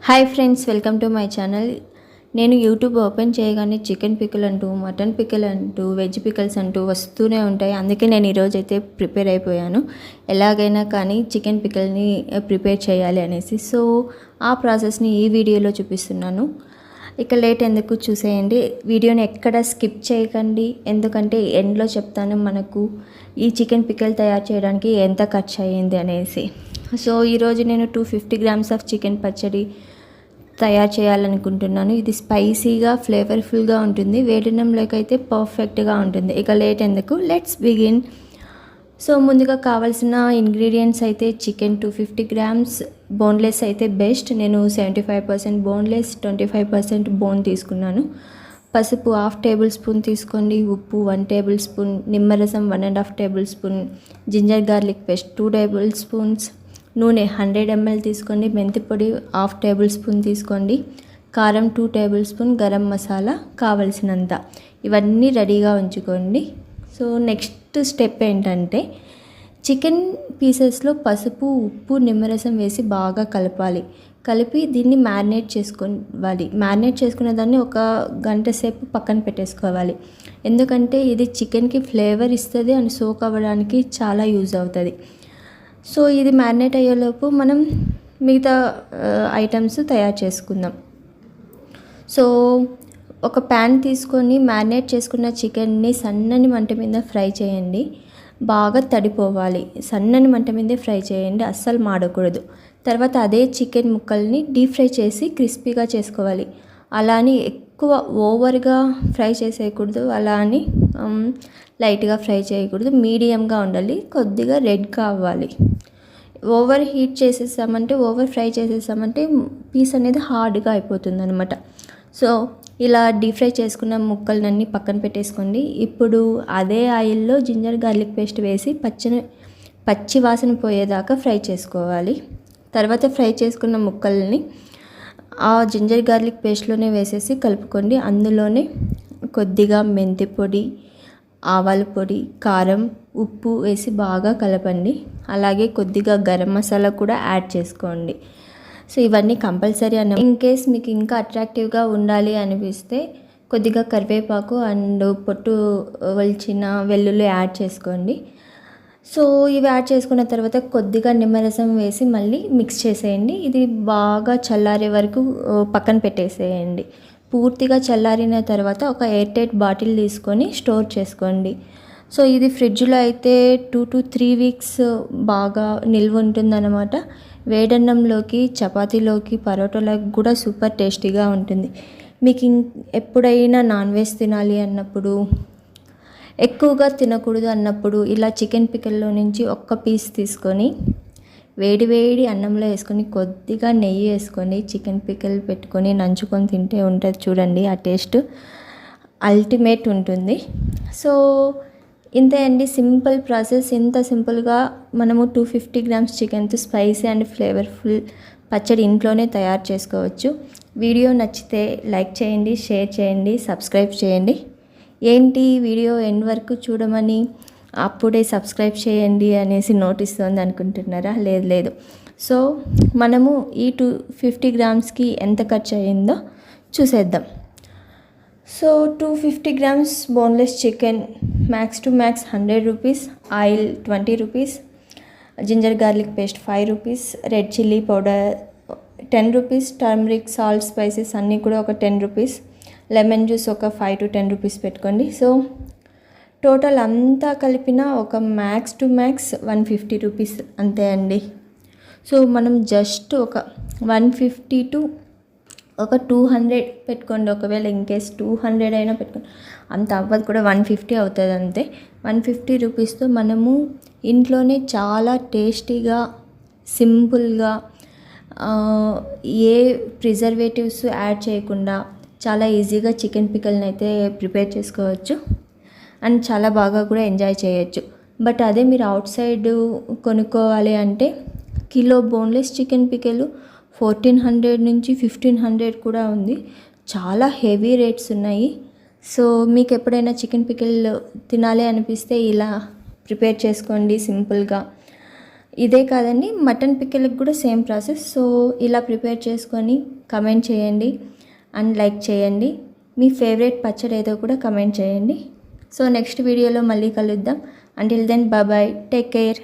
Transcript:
Hi friends, welcome to my channel. నేను YouTube open చేయగానే chicken pickle అంటూ, mutton pickle అంటూ, వెజ్ పికిల్స్ అంటూ వస్తూనే ఉంటాయి. అందుకే నేను ఈరోజైతే ప్రిపేర్ అయిపోయాను, ఎలాగైనా కానీ చికెన్ పికిల్ని ప్రిపేర్ చేయాలి అనేసి. సో ఆ ప్రాసెస్ని ఈ వీడియోలో చూపిస్తున్నాను. ఇక లేట్ ఎందుకు, చూసేయండి. వీడియోని ఎక్కడ స్కిప్ చేయకండి, ఎందుకంటే ఎండ్లో చెప్తాను మనకు ఈ చికెన్ పికిల్ తయారు చేయడానికి ఎంత ఖర్చు అయ్యింది అనేసి. సో ఈరోజు నేను 250 గ్రామ్స్ ఆఫ్ చికెన్ పచ్చడి తయారు చేయాలనుకుంటున్నాను. ఇది స్పైసీగా, ఫ్లేవర్ఫుల్గా ఉంటుంది. వేడినంలోకి అయితే పర్ఫెక్ట్గా ఉంటుంది. ఇక లేట్ ఎందుకు, లెట్స్ బిగిన్. సో ముందుగా కావాల్సిన ఇంగ్రీడియంట్స్ అయితే చికెన్ 250 గ్రామ్స్, బోన్లెస్ అయితే బెస్ట్. నేను 75% బోన్లెస్, 25% బోన్ తీసుకున్నాను. పసుపు 1/2 టేబుల్ స్పూన్ తీసుకోండి. ఉప్పు 1 టేబుల్ స్పూన్, నిమ్మరసం 1.5 tablespoon, ginger garlic paste 2 tablespoons, నూనె 100 ml తీసుకోండి. మెంతి పొడి 1/2 టేబుల్ స్పూన్ తీసుకోండి. కారం 2 టేబుల్ స్పూన్, గరం మసాలా కావలసినంత. ఇవన్నీ రెడీగా ఉంచుకోండి. సో నెక్స్ట్ స్టెప్ ఏంటంటే, చికెన్ పీసెస్లో పసుపు, ఉప్పు, నిమ్మరసం వేసి బాగా కలిపి దీన్ని మ్యారినేట్ చేసుకోవాలి. మ్యారినేట్ చేసుకునే దాన్ని 1 గంట సేపు పక్కన పెట్టేసుకోవాలి. ఎందుకంటే ఇది చికెన్కి ఫ్లేవర్ ఇస్తుంది అండ్ సోక్ అవ్వడానికి చాలా యూజ్ అవుతుంది. సో ఇది మ్యారినేట్ అయ్యేలోపు మనం మిగతా ఐటమ్స్ తయారు చేసుకుందాం. సో ఒక ప్యాన్ తీసుకొని మ్యారినేట్ చేసుకున్న చికెన్ని సన్నని మంట మీద ఫ్రై చేయండి. బాగా తడిపోవాలి. సన్నని మంట మీదే ఫ్రై చేయండి, అస్సలు మాడకూడదు. తర్వాత అదే చికెన్ ముక్కల్ని డీప్ ఫ్రై చేసి క్రిస్పీగా చేసుకోవాలి. అలా అని ఎక్కువ ఓవర్గా ఫ్రై చేసేయకూడదు, అలా అని లైట్గా ఫ్రై చేయకూడదు. మీడియంగా ఉండాలి. కొద్దిగా రెడ్గా అవ్వాలి. ఓవర్ హీట్ చేసేసామంటే, ఓవర్ ఫ్రై చేసేసామంటే పీస్ అనేది హార్డ్గా అయిపోతుంది అనమాట. సో ఇలా డీప్ ఫ్రై చేసుకున్న ముక్కలన్నీ పక్కన పెట్టేసుకోండి. ఇప్పుడు అదే ఆయిల్లో జింజర్ గార్లిక్ పేస్ట్ వేసి పచ్చి వాసన పోయేదాకా ఫ్రై చేసుకోవాలి. తర్వాత ఫ్రై చేసుకున్న ముక్కల్ని ఆ జింజర్ గార్లిక్ పేస్ట్లోనే వేసేసి కలుపుకోండి. అందులోనే కొద్దిగా మెంతి పొడి, ఆవాల పొడి, కారం, ఉప్పు వేసి బాగా కలపండి. అలాగే కొద్దిగా గరం మసాలా కూడా యాడ్ చేసుకోండి. సో ఇవన్నీ కంపల్సరీ అన్న. ఇన్ కేస్ మీకు ఇంకా అట్రాక్టివ్గా ఉండాలి అనిపిస్తే కొద్దిగా కరివేపాకు అండ్ పొట్టు వలిచిన వెల్లుల్లి యాడ్ చేసుకోండి. సో ఇవి యాడ్ చేసుకున్న తర్వాత కొద్దిగా నిమ్మరసం వేసి మళ్ళీ మిక్స్ చేసేయండి. ఇది బాగా చల్లారే వరకు పక్కన పెట్టేసేయండి. పూర్తిగా చల్లారిన తర్వాత ఒక ఎయిర్ టైట్ బాటిల్ తీసుకొని స్టోర్ చేసుకోండి. సో ఇది ఫ్రిడ్జ్లో అయితే 2 to 3 వీక్స్ బాగా నిల్వ ఉంటుందన్నమాట. వేడన్నంలోకి, చపాతీలోకి, పరోటాలోకి కూడా సూపర్ టేస్టీగా ఉంటుంది. మీకు ఎప్పుడైనా నాన్ వెజ్ తినాలి అన్నప్పుడు, ఎక్కువగా తినకూడదు అన్నప్పుడు ఇలా చికెన్ పికిల్లో నుంచి ఒక్క పీస్ తీసుకొని వేడి అన్నంలో వేసుకొని కొద్దిగా నెయ్యి వేసుకొని చికెన్ పికిల్ పెట్టుకొని నంచుకొని తింటే ఉంటుంది చూడండి. ఆ టేస్ట్ అల్టిమేట్ ఉంటుంది. సో ఇంతే అండి, సింపుల్ ప్రాసెస్. ఇంత సింపుల్గా మనము 250 గ్రామ్స్ చికెన్తో స్పైసీ అండ్ ఫ్లేవర్ఫుల్ పచ్చడి ఇంట్లోనే తయారు చేసుకోవచ్చు. వీడియో నచ్చితే లైక్ చేయండి, షేర్ చేయండి, సబ్స్క్రైబ్ చేయండి. ఏంటి వీడియో ఎండ్ వరకు చూడమని అప్పుడే సబ్స్క్రైబ్ చేయండి అనేసి నోటిస్తుంది అనుకుంటున్నారా? లేదు. సో మనము ఈ 250 గ్రామ్స్కి ఎంత ఖర్చు అయ్యిందో చూసేద్దాం. So 250 grams boneless chicken, max to max 100 rupees, oil 20 rupees, ginger garlic paste 5 rupees, red chilli powder 10 rupees, turmeric, salt, spices అన్నీ కూడా ఒక 10 రూపీస్, లెమన్ జ్యూస్ ఒక 5 to 10 రూపీస్ పెట్టుకోండి. సో టోటల్ అంతా కలిపిన ఒక మ్యాక్స్ టు మ్యాక్స్ 150 రూపీస్ అంతే అండి. సో మనం జస్ట్ ఒక 150 to ఒక 200 పెట్టుకోండి. ఒకవేళ ఇన్కేస్ 200 అయినా పెట్టుకోండి, అంత అవ్వదు కూడా, 150 అవుతుంది అంతే. 150 రూపీస్తో మనము ఇంట్లోనే చాలా టేస్టీగా, సింపుల్గా, ఏ ప్రిజర్వేటివ్స్ యాడ్ చేయకుండా చాలా ఈజీగా చికెన్ పికిల్ని అయితే ప్రిపేర్ చేసుకోవచ్చు అండ్ చాలా బాగా కూడా ఎంజాయ్ చేయొచ్చు. బట్ అదే మీరు అవుట్ సైడ్ కొనుక్కోవాలి అంటే కిలో బోన్లెస్ చికెన్ పికిల్ 1400 నుంచి 1500 కూడా ఉంది. చాలా హెవీ రేట్స్ ఉన్నాయి. సో మీకు ఎప్పుడైనా చికెన్ పికిల్ తినాలి అనిపిస్తే ఇలా ప్రిపేర్ చేసుకోండి సింపుల్గా. ఇదే కాదండి, మటన్ పికిల్కి కూడా సేమ్ ప్రాసెస్. సో ఇలా ప్రిపేర్ చేసుకొని కమెంట్ చేయండి అండ్ లైక్ చేయండి. మీ ఫేవరెట్ పచ్చడి ఏదో కూడా కమెంట్ చేయండి. సో నెక్స్ట్ వీడియోలో మళ్ళీ కలుద్దాం. Until then bye, take care.